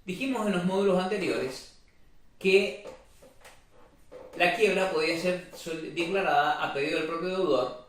Dijimos en los módulos anteriores que la quiebra podía ser declarada a pedido del propio deudor,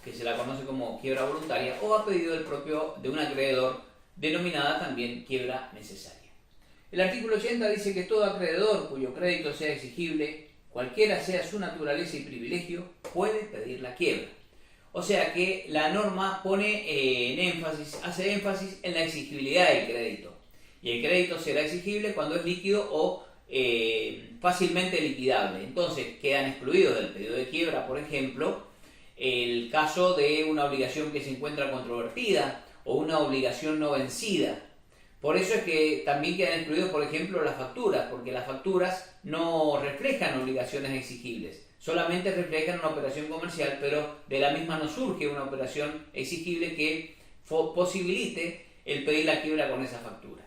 que se la conoce como quiebra voluntaria, o a pedido de un acreedor, denominada también quiebra necesaria. El artículo 80 dice que todo acreedor cuyo crédito sea exigible, cualquiera sea su naturaleza y privilegio, puede pedir la quiebra. O sea que la norma hace énfasis en la exigibilidad del crédito. Y el crédito será exigible cuando es líquido o fácilmente liquidable. Entonces quedan excluidos del pedido de quiebra, por ejemplo, el caso de una obligación que se encuentra controvertida o una obligación no vencida. Por eso es que también quedan excluidos, por ejemplo, las facturas, porque las facturas no reflejan obligaciones exigibles, solamente reflejan una operación comercial, pero de la misma no surge una operación exigible que posibilite el pedir la quiebra con esa factura.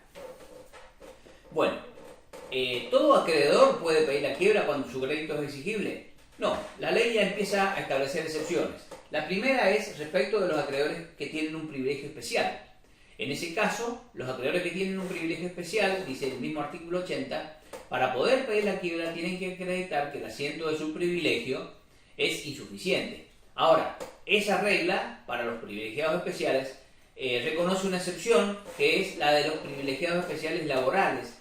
Bueno, ¿todo acreedor puede pedir la quiebra cuando su crédito es exigible? No, la ley ya empieza a establecer excepciones. La primera es respecto de los acreedores que tienen un privilegio especial. En ese caso, los acreedores que tienen un privilegio especial, dice el mismo artículo 80, para poder pedir la quiebra tienen que acreditar que el asiento de su privilegio es insuficiente. Ahora, esa regla para los privilegiados especiales reconoce una excepción, que es la de los privilegiados especiales laborales,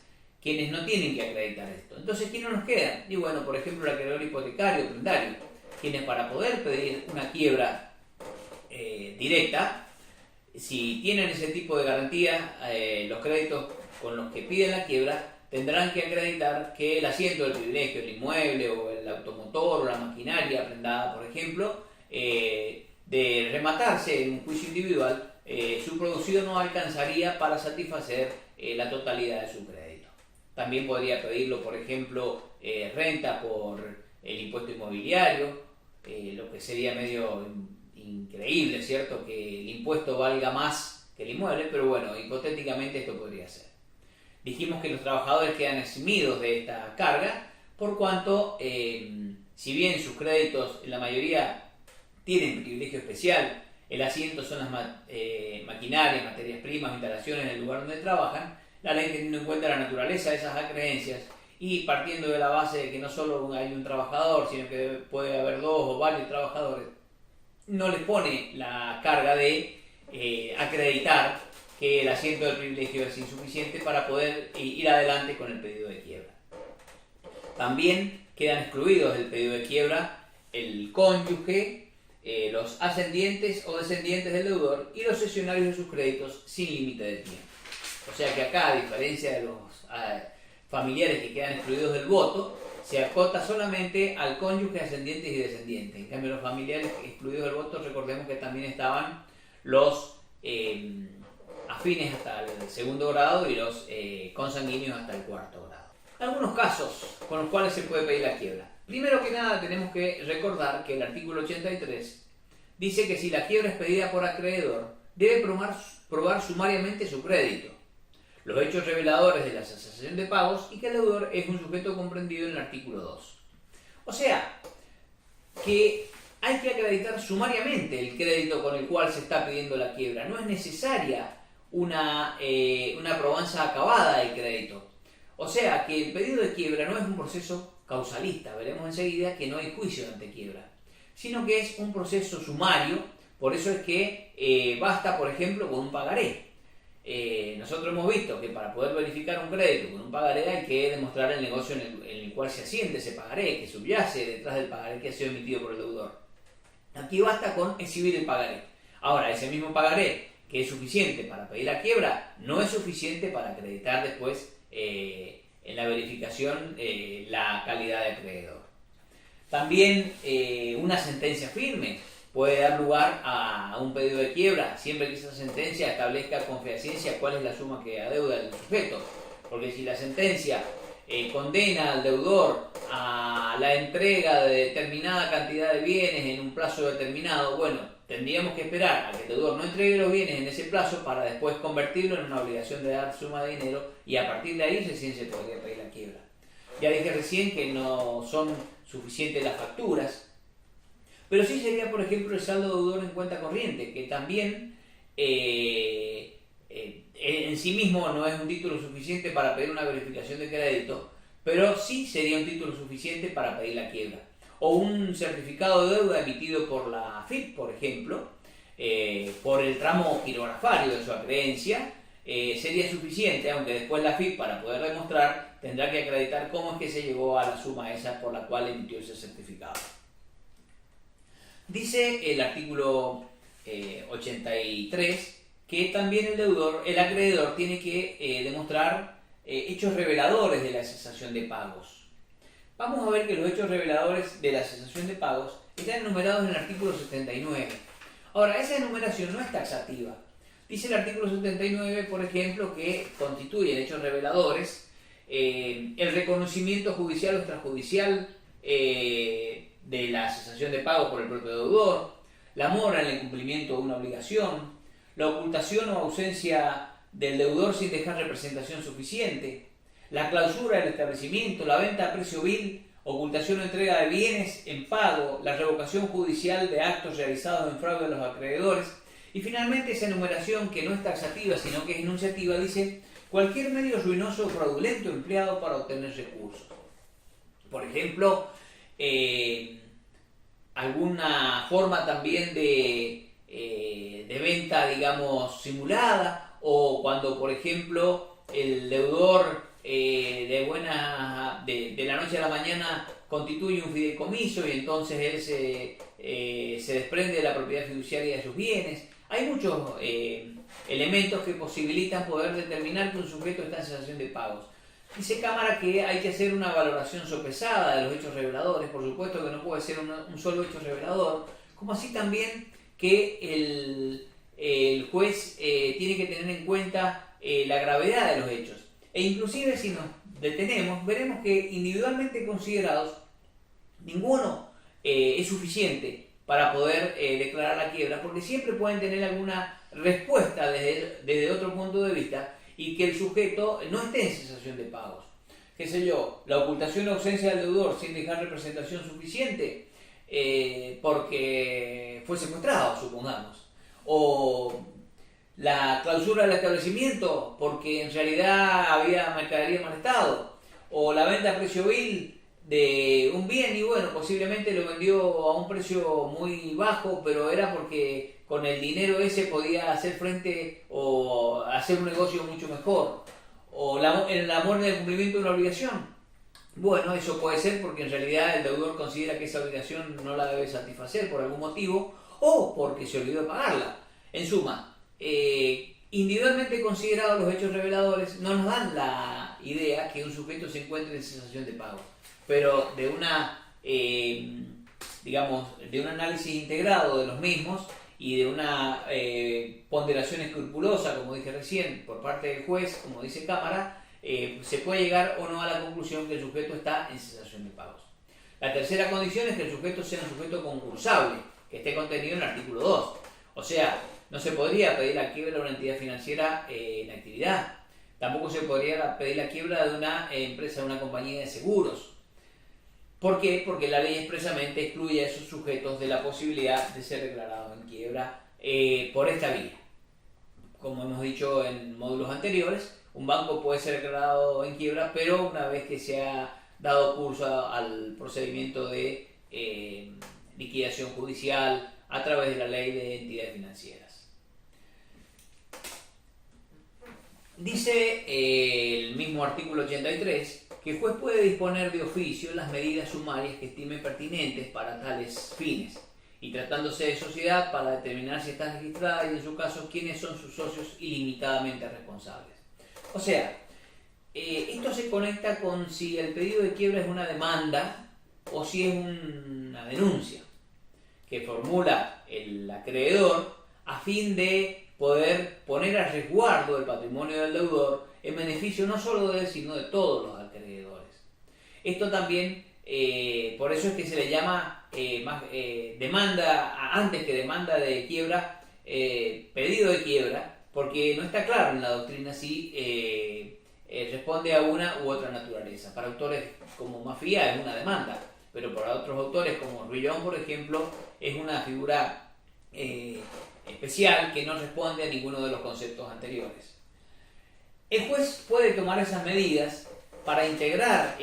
quienes no tienen que acreditar esto. Entonces, ¿quiénes nos quedan? Y bueno, por ejemplo, el acreedor hipotecario, prendario, quienes para poder pedir una quiebra directa, si tienen ese tipo de garantía, los créditos con los que piden la quiebra tendrán que acreditar que el asiento del privilegio, el inmueble o el automotor o la maquinaria arrendada, por ejemplo, de rematarse en un juicio individual, su producido no alcanzaría para satisfacer la totalidad de su crédito. También podría pedirlo, por ejemplo, renta por el impuesto inmobiliario, lo que sería medio increíble, ¿cierto? Que el impuesto valga más que el inmueble, pero bueno, hipotéticamente esto podría ser. Dijimos que los trabajadores quedan eximidos de esta carga, por cuanto, si bien sus créditos, la mayoría tienen privilegio especial, el asiento son las maquinarias, materias primas, instalaciones en el lugar donde trabajan, la ley, teniendo en cuenta la naturaleza de esas acreencias y partiendo de la base de que no solo hay un trabajador, sino que puede haber dos o varios trabajadores, no les pone la carga de acreditar que el asiento del privilegio es insuficiente para poder ir adelante con el pedido de quiebra. También quedan excluidos del pedido de quiebra el cónyuge, los ascendientes o descendientes del deudor y los cesionarios de sus créditos sin límite de tiempo. O sea que acá, a diferencia de los familiares que quedan excluidos del voto, se acota solamente al cónyuge, ascendientes y descendientes. En cambio, los familiares excluidos del voto, recordemos que también estaban los afines hasta el segundo grado y los consanguíneos hasta el cuarto grado. Algunos casos con los cuales se puede pedir la quiebra. Primero que nada, tenemos que recordar que el artículo 83 dice que si la quiebra es pedida por acreedor, debe probar sumariamente su crédito, los hechos reveladores de la cesación de pagos y que el deudor es un sujeto comprendido en el artículo 2. O sea, que hay que acreditar sumariamente el crédito con el cual se está pidiendo la quiebra. No es necesaria una probanza acabada del crédito. O sea, que el pedido de quiebra no es un proceso causalista, veremos enseguida que no hay juicio ante quiebra, sino que es un proceso sumario. Por eso es que basta, por ejemplo, con un pagaré. Nosotros hemos visto que para poder verificar un crédito con un pagaré hay que demostrar el negocio en el cual se asiente ese pagaré, que subyace detrás del pagaré que ha sido emitido por el deudor. Aquí basta con exhibir el pagaré. Ahora, ese mismo pagaré, que es suficiente para pedir la quiebra, no es suficiente para acreditar después en la verificación la calidad de acreedor. También una sentencia firme puede dar lugar a un pedido de quiebra, siempre que esa sentencia establezca con fehaciencia cuál es la suma que adeuda el sujeto. Porque si la sentencia condena al deudor a la entrega de determinada cantidad de bienes en un plazo determinado, bueno, tendríamos que esperar a que el deudor no entregue los bienes en ese plazo para después convertirlo en una obligación de dar suma de dinero y a partir de ahí recién se podría pedir la quiebra. Ya dije recién que no son suficientes las facturas, pero sí sería, por ejemplo, el saldo deudor en cuenta corriente, que también es en sí mismo no es un título suficiente para pedir una verificación de crédito, pero sí sería un título suficiente para pedir la quiebra. O un certificado de deuda emitido por la AFIP, por ejemplo, por el tramo quirografario de su acreencia, sería suficiente, aunque después la AFIP, para poder demostrar, tendrá que acreditar cómo es que se llegó a la suma esa por la cual emitió ese certificado. Dice el artículo 83 que también el acreedor tiene que demostrar hechos reveladores de la cesación de pagos. Vamos a ver que los hechos reveladores de la cesación de pagos están enumerados en el artículo 79. Ahora, esa enumeración no es taxativa. Dice el artículo 79, por ejemplo, que constituyen hechos reveladores el reconocimiento judicial o extrajudicial de la cesación de pagos por el propio deudor, la mora en el incumplimiento de una obligación, la ocultación o ausencia del deudor sin dejar representación suficiente, la clausura del establecimiento, la venta a precio vil, ocultación o entrega de bienes en pago, la revocación judicial de actos realizados en fraude a los acreedores, y finalmente esa enumeración, que no es taxativa sino que es enunciativa, dice cualquier medio ruinoso o fraudulento empleado para obtener recursos. Por ejemplo, alguna forma también de venta, digamos, simulada, o cuando, por ejemplo, el deudor de la noche a la mañana constituye un fideicomiso y entonces él se desprende de la propiedad fiduciaria de sus bienes. Hay muchos elementos que posibilitan poder determinar que un sujeto está en cesación de pagos. Dice Cámara que hay que hacer una valoración sopesada de los hechos reveladores. Por supuesto que no puede ser un solo hecho revelador, como así también que el juez tiene que tener en cuenta la gravedad de los hechos. E inclusive si nos detenemos, veremos que individualmente considerados, ninguno es suficiente para poder declarar la quiebra, porque siempre pueden tener alguna respuesta desde otro punto de vista y que el sujeto no esté en cesación de pagos. Qué sé yo, la ocultación o ausencia del deudor sin dejar representación suficiente porque fue secuestrado, supongamos. O la clausura del establecimiento porque en realidad había mercadería en mal estado. O la venta a precio vil de un bien y bueno, posiblemente lo vendió a un precio muy bajo, pero era porque con el dinero ese podía hacer frente o hacer un negocio mucho mejor. O el amor del cumplimiento de una obligación. Bueno, eso puede ser porque en realidad el deudor considera que esa obligación no la debe satisfacer por algún motivo o porque se olvidó de pagarla. En suma, individualmente considerados, los hechos reveladores no nos dan la idea que un sujeto se encuentre en cesación de pago, pero de de un análisis integrado de los mismos y de una ponderación escrupulosa, como dije recién, por parte del juez, como dice Cámara, se puede llegar o no a la conclusión que el sujeto está en cesación de pagos. La tercera condición es que el sujeto sea un sujeto concursable, que esté contenido en el artículo 2. O sea, no se podría pedir la quiebra de una entidad financiera en actividad. Tampoco se podría pedir la quiebra de una empresa, de una compañía de seguros. ¿Por qué? Porque la ley expresamente excluye a esos sujetos de la posibilidad de ser declarados en quiebra por esta vía. Como hemos dicho en módulos anteriores, un banco puede ser declarado en quiebra, pero una vez que se ha dado curso al procedimiento de liquidación judicial a través de la ley de entidades financieras. Dice el mismo artículo 83 que el juez puede disponer de oficio las medidas sumarias que estime pertinentes para tales fines, y tratándose de sociedad, para determinar si está registrada y en su caso quiénes son sus socios ilimitadamente responsables. O sea, esto se conecta con si el pedido de quiebra es una demanda o si es una denuncia que formula el acreedor a fin de poder poner a resguardo el patrimonio del deudor en beneficio no solo de él, sino de todos los acreedores. Esto también, por eso es que se le llama demanda, antes que demanda de quiebra, pedido de quiebra, porque no está claro en la doctrina si responde a una u otra naturaleza. Para autores como Mafia es una demanda, pero para otros autores como Ruillón, por ejemplo, es una figura especial que no responde a ninguno de los conceptos anteriores. el juez puede tomar esas medidas para integrar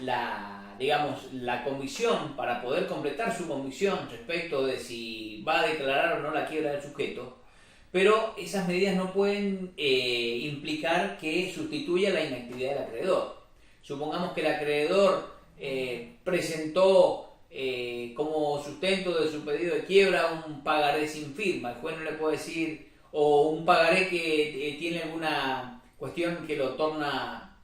la comisión, para poder completar su comisión respecto de si va a declarar o no la quiebra del sujeto, pero esas medidas no pueden implicar que sustituya la inactividad del acreedor. Supongamos que el acreedor presentó como sustento de su pedido de quiebra un pagaré sin firma. El juez no le puede decir, o un pagaré que tiene alguna cuestión que lo torna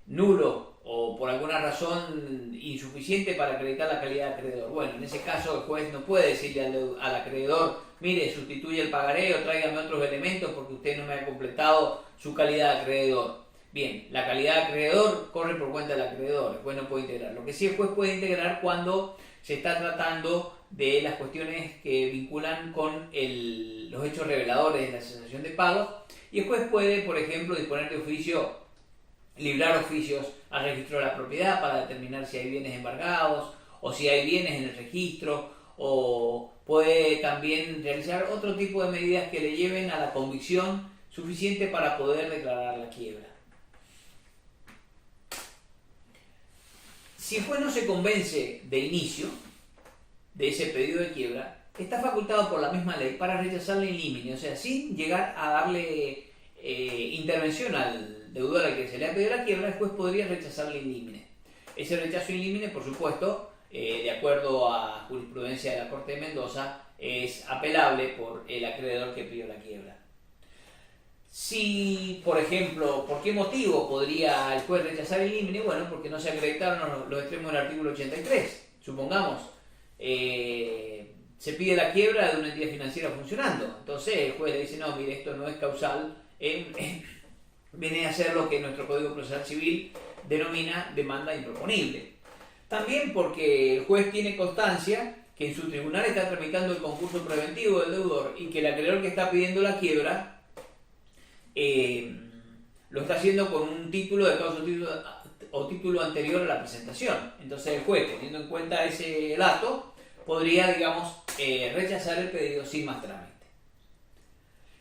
nulo o por alguna razón insuficiente para acreditar la calidad de acreedor. Bueno, en ese caso el juez no puede decirle al acreedor, mire, sustituye el pagaré o tráigame otros elementos porque usted no me ha completado su calidad de acreedor. Bien, la calidad de acreedor corre por cuenta del acreedor, el juez no puede integrar. Lo que sí el juez puede integrar cuando se está tratando de las cuestiones que vinculan con los hechos reveladores de la cesación de pagos, y el juez puede, por ejemplo, disponer de oficio, librar oficios al registro de la propiedad para determinar si hay bienes embargados o si hay bienes en el registro, o puede también realizar otro tipo de medidas que le lleven a la convicción suficiente para poder declarar la quiebra. Si el juez no se convence de inicio de ese pedido de quiebra, está facultado por la misma ley para rechazarle in limine, o sea, sin llegar a darle intervención al deudor al que se le ha pedido la quiebra, el juez podría rechazarle in limine. Ese rechazo in limine, por supuesto, de acuerdo a jurisprudencia de la Corte de Mendoza, es apelable por el acreedor que pidió la quiebra. Si, por ejemplo, ¿por qué motivo podría el juez rechazar in limine? Bueno, porque no se acreditaron los extremos del artículo 83. Supongamos, se pide la quiebra de una entidad financiera funcionando. Entonces el juez le dice, no, mire, esto no es causal, viene a ser lo que nuestro Código Procesal Civil denomina demanda improponible. También porque el juez tiene constancia que en su tribunal está tramitando el concurso preventivo del deudor y que el acreedor que está pidiendo la quiebra lo está haciendo con un título de causa o título anterior a la presentación. Entonces el juez, teniendo en cuenta ese dato, podría, digamos, rechazar el pedido sin más trámite.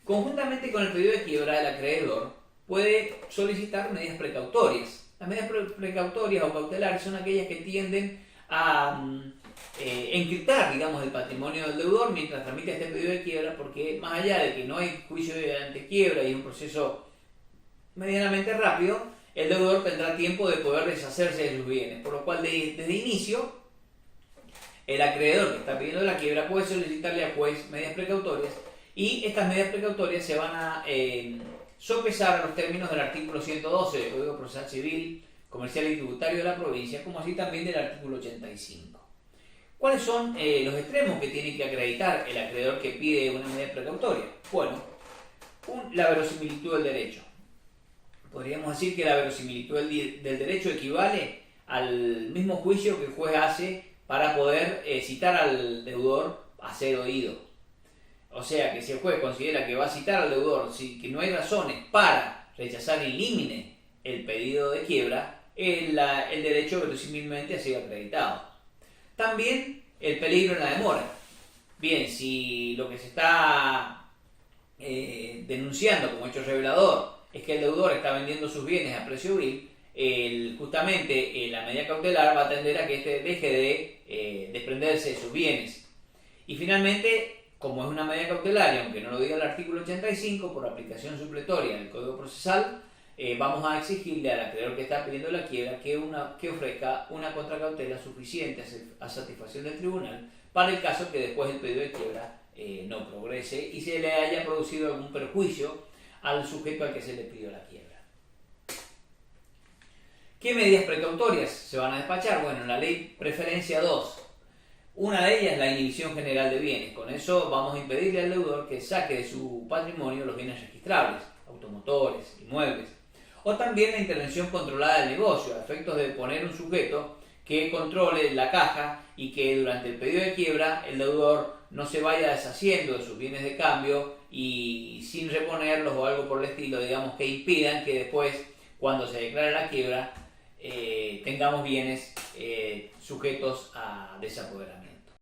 Conjuntamente con el pedido de quiebra, el acreedor puede solicitar medidas precautorias. Las medidas precautorias o cautelares son aquellas que tienden a encriptar, digamos, el patrimonio del deudor mientras tramita este pedido de quiebra, porque más allá de que no hay juicio de antequiebra y es un proceso medianamente rápido, el deudor tendrá tiempo de poder deshacerse de sus bienes, por lo cual desde inicio el acreedor que está pidiendo la quiebra puede solicitarle al juez medidas precautorias, y estas medidas precautorias se van a sopesar a los términos del artículo 112 del Código Procesal Civil, Comercial y Tributario de la provincia, como así también del artículo 85. ¿Cuáles son los extremos que tiene que acreditar el acreedor que pide una medida precautoria? Bueno, la verosimilitud del derecho. Podríamos decir que la verosimilitud del derecho equivale al mismo juicio que el juez hace para poder citar al deudor a ser oído. O sea que si el juez considera que va a citar al deudor, que no hay razones para rechazar in limine el pedido de quiebra, el derecho verosímilmente ha sido acreditado. También el peligro en la demora. Bien, si lo que se está denunciando como hecho revelador es que el deudor está vendiendo sus bienes a precio vil, justamente la medida cautelar va a tender a que éste deje de desprenderse de sus bienes. Y finalmente, como es una medida cautelar, y aunque no lo diga el artículo 85, por aplicación supletoria del Código Procesal, vamos a exigirle al acreedor que está pidiendo la quiebra que ofrezca una contracautela suficiente a satisfacción del tribunal para el caso que después el pedido de quiebra no progrese y se le haya producido algún perjuicio al sujeto al que se le pidió la quiebra. ¿Qué medidas precautorias se van a despachar? Bueno, en la ley preferencia 2. Una de ellas es la inhibición general de bienes. Con eso vamos a impedirle al deudor que saque de su patrimonio los bienes registrables, automotores, inmuebles. O también la intervención controlada del negocio, a efectos de poner un sujeto que controle la caja y que durante el pedido de quiebra el deudor no se vaya deshaciendo de sus bienes de cambio y sin reponerlos o algo por el estilo, digamos, que impidan que después, cuando se declare la quiebra, tengamos bienes sujetos a desapoderamiento.